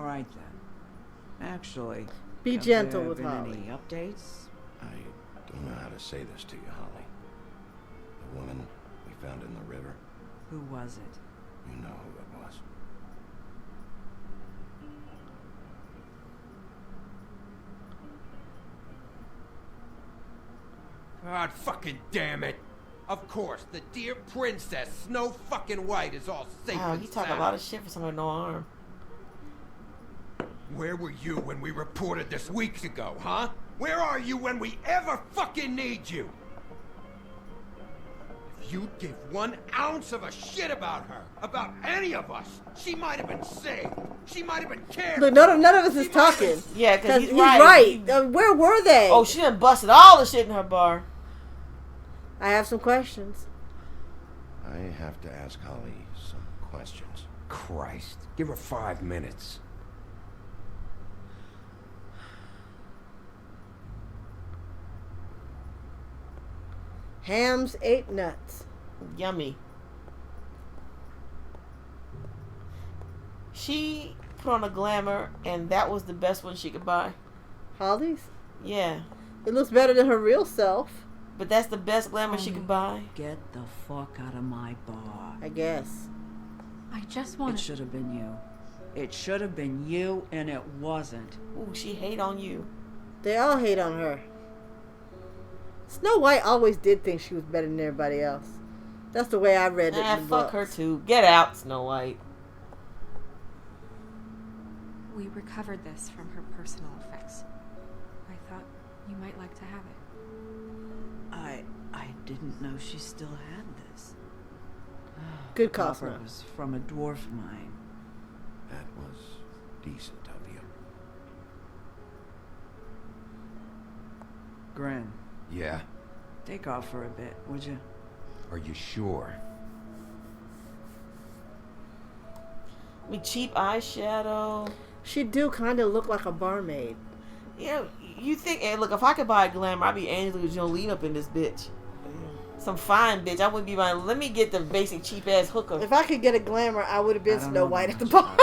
right then. Actually, Be have gentle there with been Holly. any updates? I don't know how to say this to you, Holly. The woman we found in the river, Who was it? you know who it was. God fucking damn it! Of course, the dear princess Snow fucking White is all safe Wow, and he talking sound. a lot of shit for someone with no arm. Where were you when we reported this weeks ago, huh? Where are you when we ever fucking need you? If you'd give 1 ounce of a shit about her, about any of us, she might have been saved. She might have been cared Look, for. none of us is talking. Yeah, because he's He's right. right. Where were they? Oh, she done busted all the shit in her bar. I have some questions. I have to ask Holly some questions. Christ, give her 5 minutes. Hams ate nuts. Yummy. She put on a glamour, and that was the best one she could buy. Holly's? Yeah. It looks better than her real self, But that's the best glamour she could buy. Get the fuck out of my bar. I guess. I just It want should have been you. It should have been you, and it wasn't. Ooh, she hate on you. They all hate on her. Snow White always did think she was better than everybody else. That's the way I read it. Ah, in the fuck her books. too. Get out, Snow White. We recovered this from her personal effects. I thought you might like to have it. I didn't know she still had this. Good call, Copper Snow. was from a dwarf mine. That was decent of you. Gren, Yeah? take off for a bit, would you? Are you sure? We cheap eyeshadow. She do kind of look like a barmaid. Yeah, you think? Hey, look, if I could buy a glamour, I'd be Angelina Jolie up in this bitch. Some fine bitch. I wouldn't be buying. Let me get the basic cheap ass hooker. If I could get a glamour, I would have been I don't Snow know White much at the bar.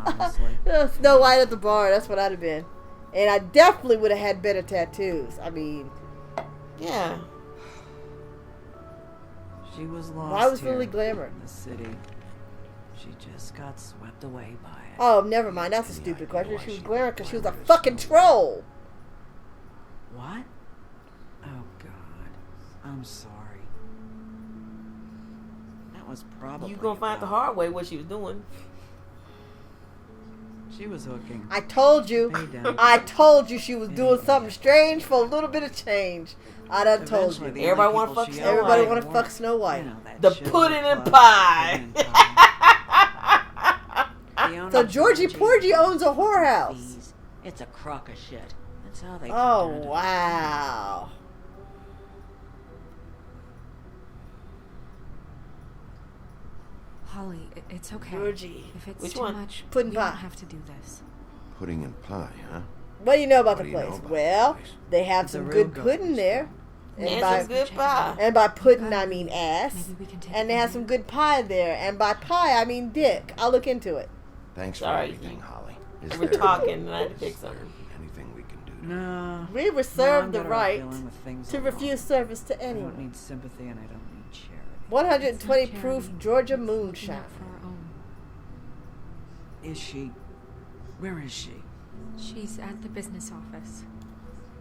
Honestly. Snow White at the bar. That's what I'd have been. And I definitely would have had better tattoos. I mean, Yeah. She was lost why was here Lily glamour? in the city. She just got swept away by it. Oh, never mind. That's a stupid question. She was glamour because she was a fucking troll. What? Oh, God. I'm sorry. That was probably You gonna find the hard way what she was doing. She was hooking. I told you. Hey, Danny. I told you she was doing something strange for a little bit of change. I done told Eventually, you. the Everybody only wanna people fuck she Snow ever Everybody White. want to weren't, fuck Snow White. you know, that The shit on pudding and club, pie. pudding and pie. So Georgie Porgy owns a whorehouse. Fees. It's a crock of shit. That's how they Oh, kept her to- wow. Holly, it's okay. Georgie. If it's Which too one? much, Pudding we pie. don't have to do this. Pudding and pie, huh? What do you know about What the do you know place? about Well, the place? they have It's a some real good good pudding place. there. And And by, some good pie. and by pudding, I mean ass. Maybe we can take And it they have from some there. good pie there. And by pie, I mean dick. I'll look into it. Thanks for Sorry, everything, you- Holly. Is We're there- talking, and I had to is pick there something. anything we can do to No. We No, I'm reserve the better off right dealing with things to alone. refuse service to I don't anyone. need sympathy and I don't need charity. 120 It's not proof charity. Georgia It's looking moonshine. out for our own. Is she? Where is she? She's at the business office.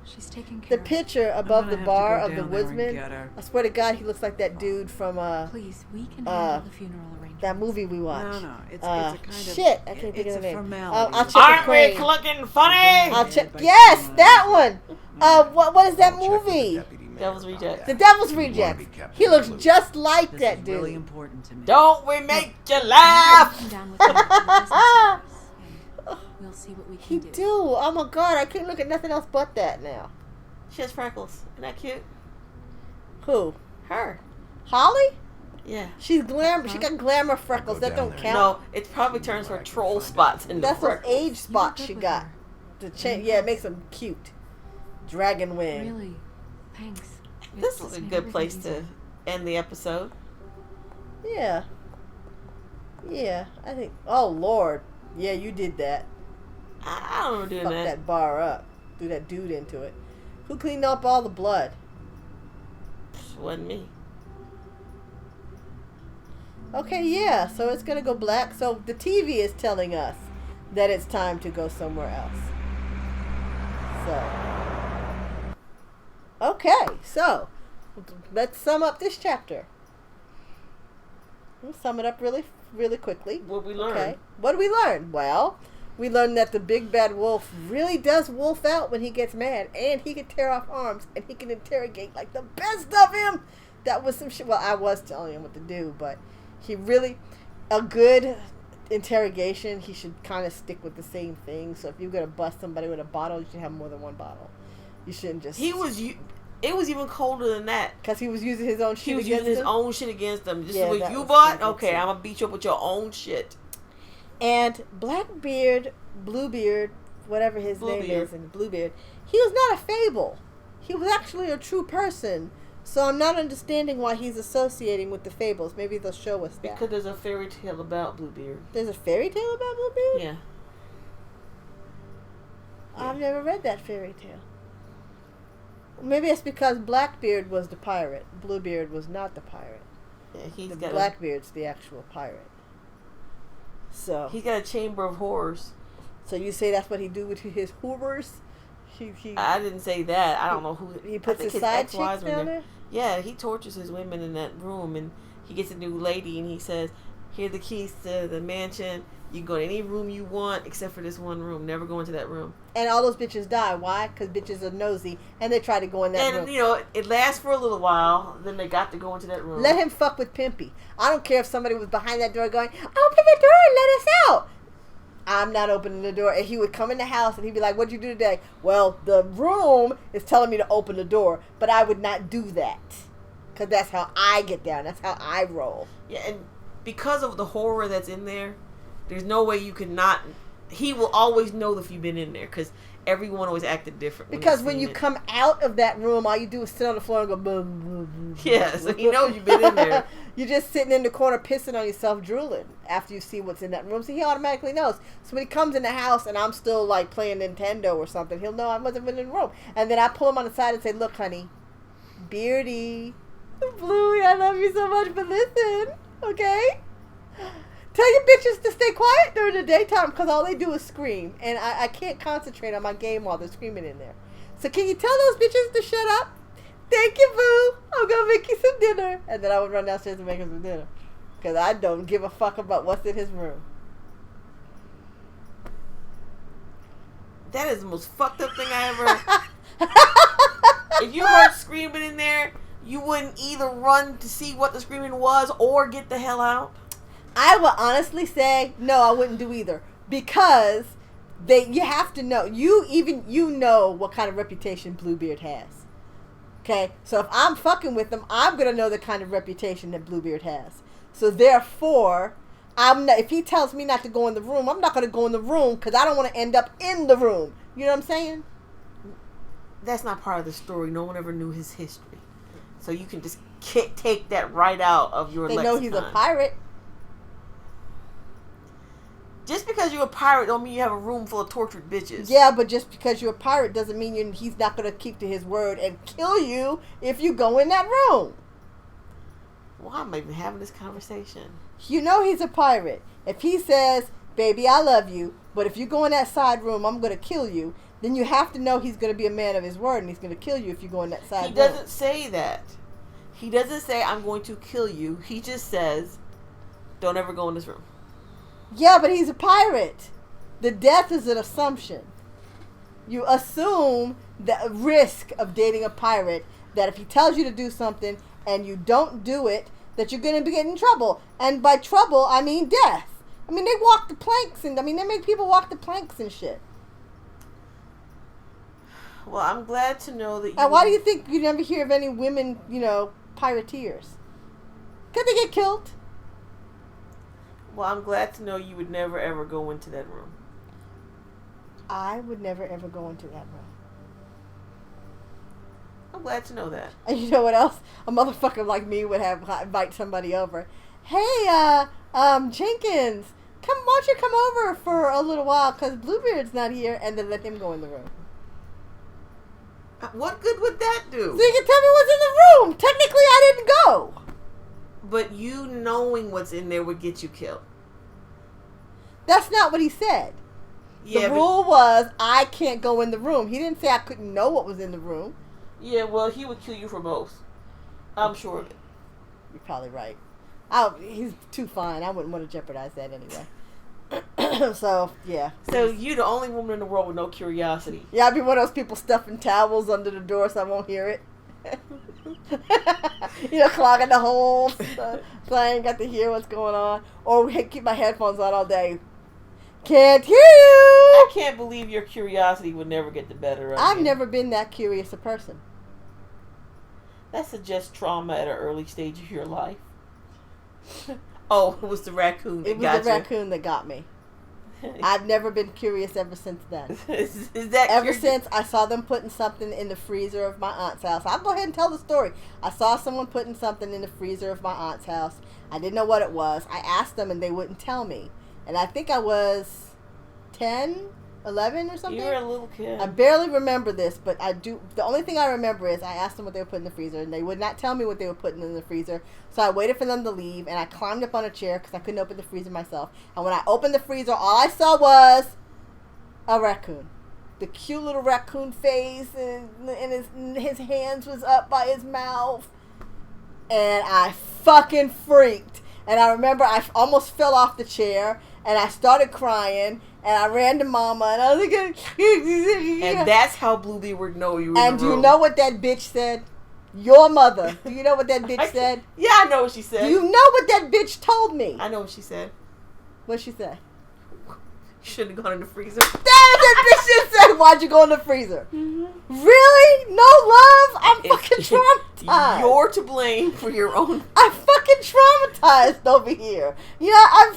She's taking care The of picture above gonna the have to bar go of the down there and woodsman. get her. I swear to God, he looks like that dude from Please, we can uh, handle the funeral arrangements. that movie we watched. No, it's a kind of shit, I can't think it's of the a name. formality. I'll check Aren't the we crane. looking funny? I'll Yeah, check. by Yes, someone. that one. What is that I'll check with the movie? deputy mayor Devil's about Rejects. The that. Devil's You wanna be Rejects. kept He in the looks loop. just like This that is dude. really important to me. Don't we make you laugh? Come down with me to the business office, and we'll see what we can He do. do. Oh my God, I can't look at nothing else but that now. She has freckles. Isn't that cute? Who? Her. Holly? Yeah. She's glamour. She got glamour freckles. Go That down don't there. count. No, it probably turns her troll spots into That's those freckles. age You spots look she good with got. her. To change, yeah, it makes them cute. Dragon wing. Really, thanks. This It's is a made good place everything to end the episode. Yeah. Yeah, I think. Oh Lord, Yeah, you did that. I don't remember doing Fuck that. that bar up. Threw that dude into it. Who cleaned up all the blood? Wasn't me. Okay, yeah, so it's gonna go black. So the TV is telling us that it's time to go somewhere else. So, okay, so let's sum up this chapter. We'll sum it up really, really quickly. What we learned. Okay, what did we learn? Well, we learned that the big bad wolf really does wolf out when he gets mad, and he can tear off arms, and he can interrogate like the best of him. That was some shit. Well, I was telling him what to do, but he really, a good interrogation, he should kind of stick with the same thing. So if you're gonna bust somebody with a bottle, you should have more than one bottle. You shouldn't just. It was even colder than that. Because he was using his own He shit was against using his him. own shit against them. Just Yeah, what that you was bought? stupid, Okay, too. I'm gonna beat you up with your own shit. And Blackbeard, Bluebeard, whatever his name Bluebeard. is, and Bluebeard, he was not a fable. He was actually a true person. So I'm not understanding why he's associating with the fables. Maybe they'll show us that. Because there's a fairy tale about Bluebeard. There's a fairy tale about Bluebeard? Yeah. I've never read that fairy tale. Maybe it's because Blackbeard was the pirate. Bluebeard was not the pirate. Yeah, he's The got Blackbeard's the actual pirate. he's got a chamber of horrors. So you say that's what he do with his horrors? He I didn't say that. I don't know who. he I puts think his side ex-wives chicks were in down there? Yeah, he tortures his women in that room, and he gets a new lady, and he says, "Here are the keys to the mansion. You can go to any room you want except for this one room. Never go into that room." And all those bitches die. Why? Because bitches are nosy and they try to go in that And room. you know, it lasts for a little while. Then they got to go into that room. Let him fuck with Pimpy. I don't care if somebody was behind that door going, open the door and let us out. I'm not opening the door. And he would come in the house and he'd be like, what'd you do today? Well, the room is telling me to open the door, but I would not do that. Because that's how I get down. That's how I roll. Yeah, and because of the horror that's in there, there's no way you can not. He will always know if you've been in there because everyone always acted different. Because when he's you seen it. come out of that room, all you do is sit on the floor and go, boom, boom, boom. Yeah, so he knows you've been in there. You're just sitting in the corner pissing on yourself, drooling after you see what's in that room. So he automatically knows. So when he comes in the house and I'm still like playing Nintendo or something, he'll know I must have been in the room. And then I pull him on the side and say, look, honey, Beardy, Bluey, I love you so much, but listen, okay? Tell your bitches to stay quiet during the daytime because all they do is scream. And I can't concentrate on my game while they're screaming in there. So can you tell those bitches to shut up? Thank you, boo. I'm going to make you some dinner. And then I would run downstairs and make him some dinner. Because I don't give a fuck about what's in his room. That is the most fucked up thing I ever. If you heard screaming in there, you wouldn't either run to see what the screaming was or get the hell out. I will honestly say, no, I wouldn't do either. Because you have to know. You know what kind of reputation Bluebeard has. Okay? So if I'm fucking with him, I'm going to know the kind of reputation that Bluebeard has. So therefore, if he tells me not to go in the room, I'm not going to go in the room because I don't want to end up in the room. You know what I'm saying? That's not part of the story. No one ever knew his history. So you can just take that right out of your They lexicon. know he's a pirate. Just because you're a pirate don't mean you have a room full of tortured bitches. Yeah, but just because you're a pirate doesn't mean he's not going to keep to his word and kill you if you go in that room. Why am I even having this conversation? You know he's a pirate. If he says, baby, I love you, but if you go in that side room, I'm going to kill you, then you have to know he's going to be a man of his word and he's going to kill you if you go in that side room. He doesn't say that. He doesn't say, I'm going to kill you. He just says, don't ever go in this room. Yeah, but he's a pirate. The death is an assumption. You assume the risk of dating a pirate, that if he tells you to do something and you don't do it, that you're going to be getting in trouble. And by trouble, I mean death. I mean, they walk the planks and, they make people walk the planks and shit. Well, I'm glad to know that you... And why do you think you never hear of any women, pirateers? Because they get killed. Well, I'm glad to know you would never ever go into that room. I would never ever go into that room. I'm glad to know that. And you know what else? A motherfucker like me would invite somebody over. Hey, Jenkins, why don't you come over for a little while because Bluebeard's not here, and then let him go in the room. What good would that do? So you can tell me what's in the room. Technically, I didn't go. But you knowing what's in there would get you killed. That's not what he said. Yeah, The rule was I can't go in the room. He didn't say I couldn't know what was in the room. Yeah, well, he would kill you for both. I'm sure of it. You're probably right. He's too fine. I wouldn't want to jeopardize that anyway. So, yeah. So you're the only woman in the world with no curiosity. Yeah, I'd be one of those people stuffing towels under the door so I won't hear it. Clogging the holes so I ain't got to hear what's going on. Or keep my headphones on all day. Can't hear you! I can't believe your curiosity would never get the better of you. I've never been that curious a person. That suggests trauma at an early stage of your life. Oh, it was the raccoon that It was got the you. raccoon that got me. I've never been curious ever since then. Is that Ever since I saw them putting something in the freezer of my aunt's house. I'll go ahead and tell the story. I saw someone putting something in the freezer of my aunt's house. I didn't know what it was. I asked them and they wouldn't tell me. And I think I was 10, 11 or something. You were a little kid. I barely remember this, but I do. The only thing I remember is I asked them what they were putting in the freezer, and they would not tell me what they were putting in the freezer. So I waited for them to leave, and I climbed up on a chair because I couldn't open the freezer myself. And when I opened the freezer, all I saw was a raccoon. The cute little raccoon face, and his hands was up by his mouth. And I fucking freaked. And I remember I almost fell off the chair, and I started crying. And I ran to Mama, and I was like, and that's how Bluebeard would know you were in and the do you room. know what that bitch said? Your mother. Do you know what that bitch said? Yeah, I know what she said. Do you know what that bitch told me? I know what she said. What'd she say? You shouldn't have gone in the freezer. That bitch just said, why'd you go in the freezer? Really? No love? I'm fucking traumatized. You're to blame for your own. I'm fucking traumatized over here. Yeah,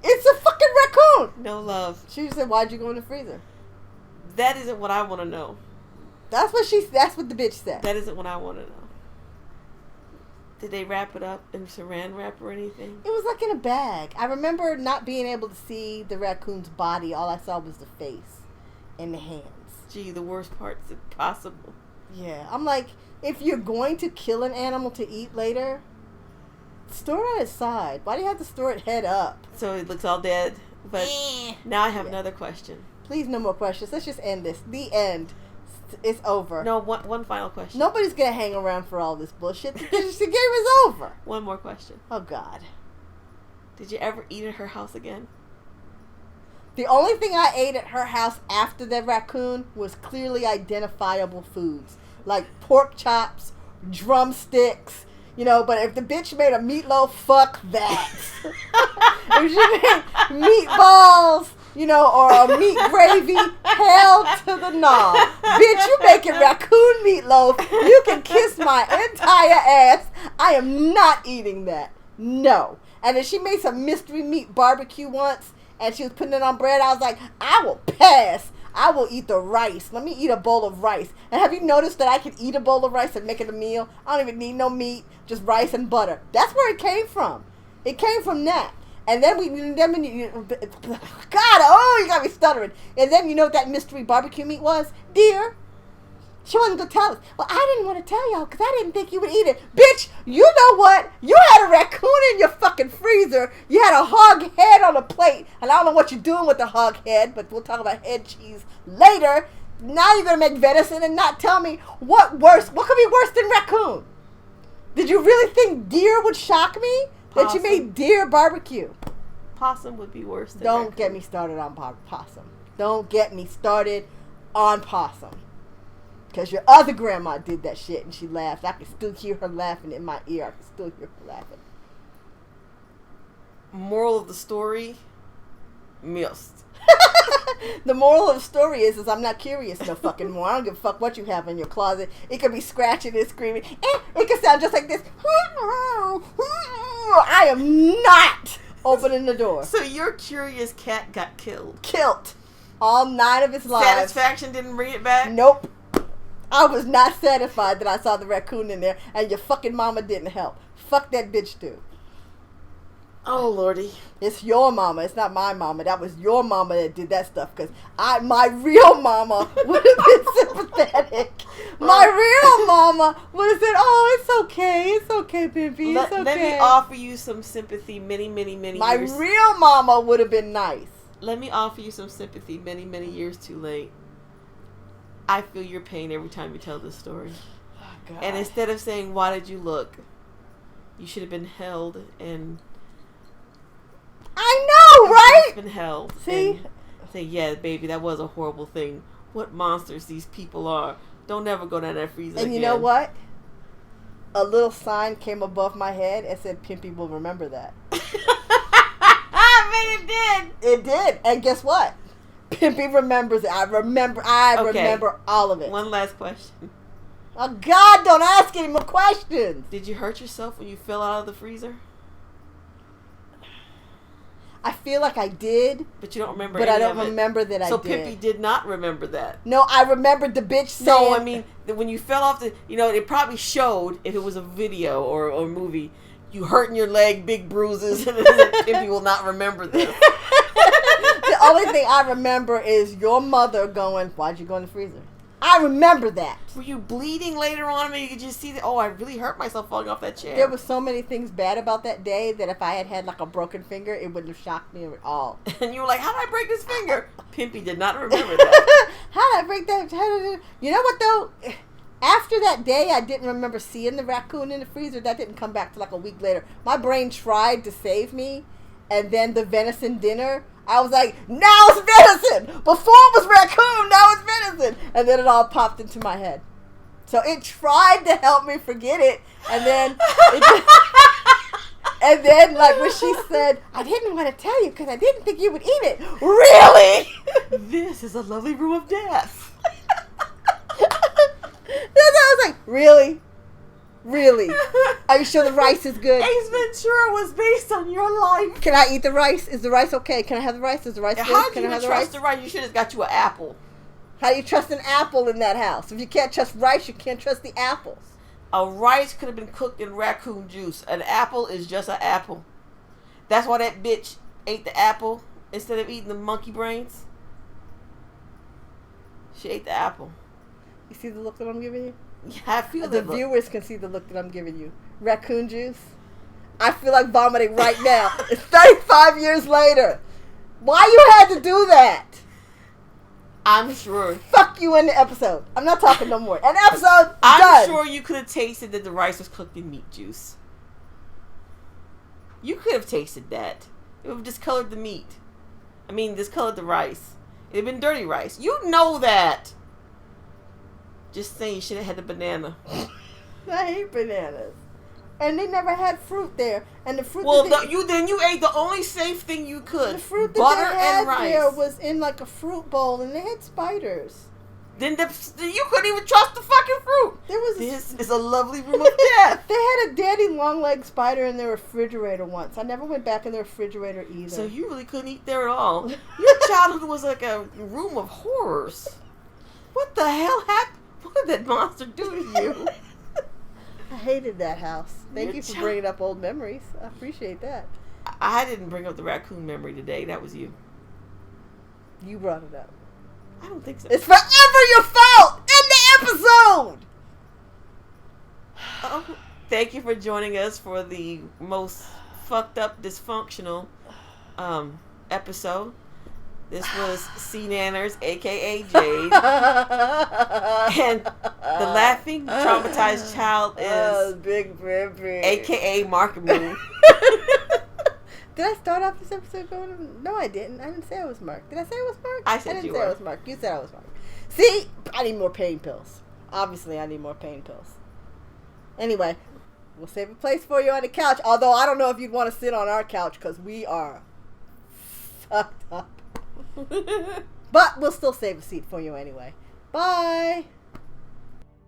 it's a fucking raccoon. No love. She said, why'd you go in the freezer? That isn't what I want to know. That's what the bitch said. That isn't what I want to know. Did they wrap it up in saran wrap or anything? It was like in a bag. I remember not being able to see the raccoon's body. All I saw was the face and the hands. Gee, the worst part's impossible. Yeah, I'm like, if you're going to kill an animal to eat later, store it on its side. Why do you have to store it head up? So it looks all dead. But now I have another question. Please, no more questions. Let's just end this. The end. It's over. No, one final question. Nobody's gonna hang around for all this bullshit. The game is over. One more question. Oh God. Did you ever eat at her house again? The only thing I ate at her house after that raccoon was clearly identifiable foods. Like pork chops, drumsticks, but if the bitch made a meatloaf, fuck that. If she made meatballs, or a meat gravy, hell to the no. Bitch, you making raccoon meatloaf, you can kiss my entire ass. I am not eating that. No. And then she made some mystery meat barbecue once, and she was putting it on bread. I was like, I will pass. I will eat the rice. Let me eat a bowl of rice. And have you noticed that I can eat a bowl of rice and make it a meal? I don't even need no meat, just rice and butter. That's where it came from. It came from that. And then you got me stuttering. And then you know what that mystery barbecue meat was? Dear, she wasn't going to tell us. Well, I didn't want to tell y'all because I didn't think you would eat it. Bitch, you know what? You had a raccoon in your fucking freezer. You had a hog head on a plate. And I don't know what you're doing with the hog head, but we'll talk about head cheese later. Now you're going to make venison and not tell me what could be worse than raccoon? Did you really think deer would shock me? That you made deer barbecue. Possum would be worse than Don't raccoon. get me started on possum. Don't get me started on possum. Because your other grandma did that shit and she laughed. I can still hear her laughing in my ear. I can still hear her laughing. Moral of the story, missed. The moral of the story is I'm not curious no fucking more. I don't give a fuck what you have in your closet. It could be scratching and screaming. It could sound just like this. I am not opening the door. So your curious cat got killed. Killed. All 9 of its lives. Satisfaction didn't bring it back? Nope. I was not satisfied that I saw the raccoon in there and your fucking mama didn't help. Fuck that bitch too. Oh, Lordy. It's your mama. It's not my mama. That was your mama that did that stuff. Because my real mama would have been sympathetic. My real mama would have said, "Oh, it's okay. It's okay, Pimpy. It's okay." Let me offer you some sympathy many, many, many My years. real mama would have been nice. Let me offer you some sympathy many, many years too late. I feel your pain every time you tell this story. Oh, God. And instead of saying, "Why did you look?" you should have been held and... I know, right? been held. See? And say, "Yeah, baby, that was a horrible thing. What monsters these people are. Don't ever go down that freezer And again." you know what? A little sign came above my head and said, "Pimpy will remember that." I mean, it did. It did. And guess what? Pimpy remembers it. I remember all of it. One last question. Oh, God, don't ask any more questions. Did you hurt yourself when you fell out of the freezer? I feel like I did, But you don't remember but any I don't of it. remember that I So did. Pimpy did not remember that. No, I remembered the bitch saying... No, I mean, when you fell off the... it probably showed, if it was a video or movie, you hurting your leg, big bruises, and Pimpy will not remember this. The only thing I remember is your mother going, "Why'd you go in the freezer?" I remember that. Were you bleeding later on? I mean, you could just see that, oh, I really hurt myself falling off that chair. There were so many things bad about that day that if I had had like a broken finger, it wouldn't have shocked me at all. And you were like, how did I break this finger? Pimpy did not remember that. How did I break that? You know what, though? After that day, I didn't remember seeing the raccoon in the freezer. That didn't come back till like a week later. My brain tried to save me, and then the venison dinner, I was like, now it's venison! Before it was raccoon, now it's venison! And then it all popped into my head. So it tried to help me forget it, and then... And then, like, when she said, "I didn't want to tell you because I didn't think you would eat it." Really? This is a lovely room of death. Then I was like, really? Really? Are you sure the rice is good? Ace Ventura was based on your life. Can I eat the rice? Is the rice okay? Can I have the rice? Is the rice How good? did Can you I have even the rice? trust the rice? You should have got you an apple. How do you trust an apple in that house? If you can't trust rice, you can't trust the apples. A rice could have been cooked in raccoon juice. An apple is just an apple. That's why that bitch ate the apple instead of eating the monkey brains. She ate the apple. You see the look that I'm giving you? Yeah, I feel The that look. viewers can see the look that I'm giving you. Raccoon juice. I feel like vomiting right now. It's 35 years later. Why you had to do that? I'm sure. Fuck you in the episode. I'm not talking no more. An episode I'm done. sure you could have tasted that the rice was cooked in meat juice. You could have tasted that. It would have discolored the meat. I mean, discolored the rice. It would have been dirty rice. You know that. Just saying, you should have had the banana. I hate bananas. And they never had fruit there. And the fruit Well, that you ate the only safe thing you could. the fruit that butter they had and rice. there was in like a fruit bowl, and they had spiders. Then you couldn't even trust the fucking fruit. There was This is a lovely room of death. They had a daddy long-legged spider in their refrigerator once. I never went back in the refrigerator either. So you really couldn't eat there at all. Your childhood was like a room of horrors. What the hell happened? What did that monster do to you? I hated that house. Thank Your you for child- bringing up old memories. I appreciate that. I didn't bring up the raccoon memory today. That was you. You brought it up. I don't think so. It's forever your fault in the episode. Oh, thank you for joining us for the most fucked up, dysfunctional episode. This was C Nanners, aka Jade, and the laughing, traumatized child is Big Pimpy. aka Mark Moon. Did I start off this episode going? No, I didn't. I didn't say I was Mark. Did I say I was Mark? I said didn't you say were. I was Mark. You said I was Mark. See, I need more pain pills. Obviously, I need more pain pills. Anyway, we'll save a place for you on the couch. Although I don't know if you'd want to sit on our couch because we are fucked up. But we'll still save a seat for you anyway. Bye.